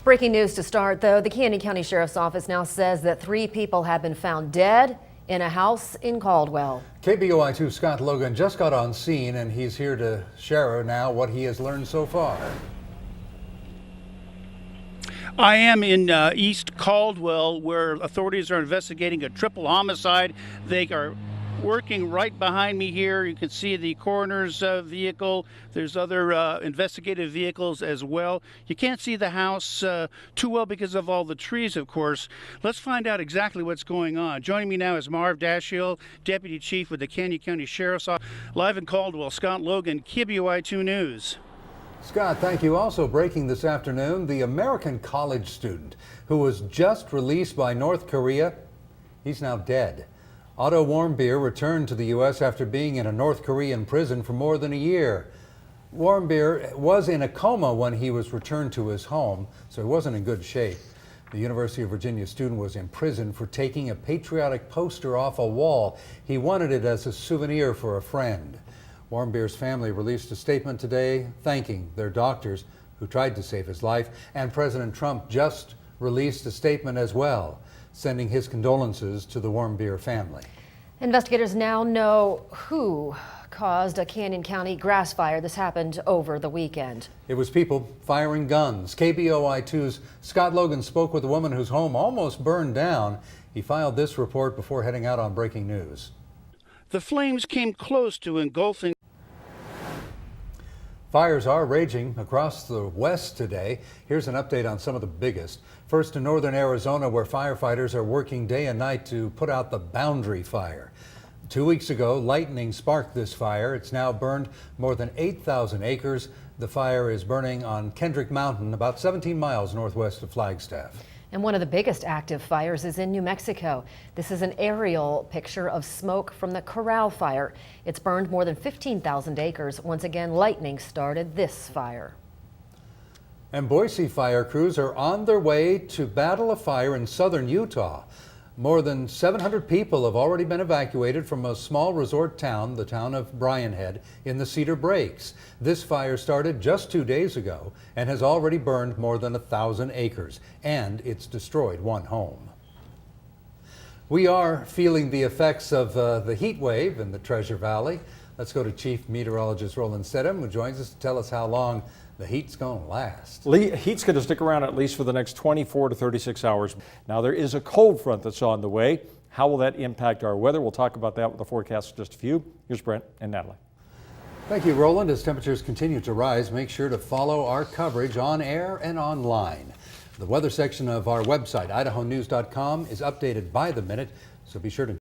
Breaking news to start, though. The Canyon County Sheriff's Office now says that 3 people have been found dead in a house in Caldwell. KBOI 2 Scott Logan just got on scene, and he's here to share now what he has learned so far. I am in East Caldwell, where authorities are investigating a triple homicide. They are working right behind me here. You can see the coroner's vehicle. There's other investigative vehicles as well. You can't see the house too well because of all the trees, of course. Let's find out exactly what's going on. Joining me now is Marv Dashiell, Deputy Chief with the Canyon County Sheriff's Office. Live in Caldwell, Scott Logan, KBOI 2 News. Scott, thank you. Also breaking this afternoon, the American college student who was just released by North Korea, he's now dead. Otto Warmbier returned to the U.S. after being in a North Korean prison for more than a year. Warmbier was in a coma when he was returned to his home, so he wasn't in good shape. The University of Virginia student was in prison for taking a patriotic poster off a wall. He wanted it as a souvenir for a friend. Warmbier's family released a statement today thanking their doctors who tried to save his life, and President Trump just released a statement as well, sending his condolences to the Warmbier family. Investigators now know who caused a Canyon County grass fire. This happened over the weekend. It was people firing guns. KBOI 2's Scott Logan spoke with a woman whose home almost burned down. He filed this report before heading out on breaking news. The flames came close to engulfing. Fires are raging across the west today. Here's an update on some of the biggest. First, in northern Arizona, where firefighters are working day and night to put out the Boundary Fire. 2 weeks ago, lightning sparked this fire. It's now burned more than 8,000 acres. The fire is burning on Kendrick Mountain, about 17 miles northwest of Flagstaff. And one of the biggest active fires is in New Mexico. This is an aerial picture of smoke from the Corral Fire. It's burned more than 15,000 acres. Once again, lightning started this fire. And Boise fire crews are on their way to battle a fire in southern Utah. More than 700 people have already been evacuated from a small resort town, the town of Bryan Head, in the Cedar Breaks. This fire started just 2 days ago and has already burned more than 1,000 acres, and it's destroyed one home. We are feeling the effects of the heat wave in the Treasure Valley. Let's go to Chief Meteorologist Roland Stedham, who joins us to tell us how long the heat's going to last. Heat's going to stick around at least for the next 24 to 36 hours. Now, there is a cold front that's on the way. How will that impact our weather? We'll talk about that with the forecast in just a few. Here's Brent and Natalie. Thank you, Roland. As temperatures continue to rise, make sure to follow our coverage on air and online. The weather section of our website, idahonews.com, is updated by the minute, so be sure to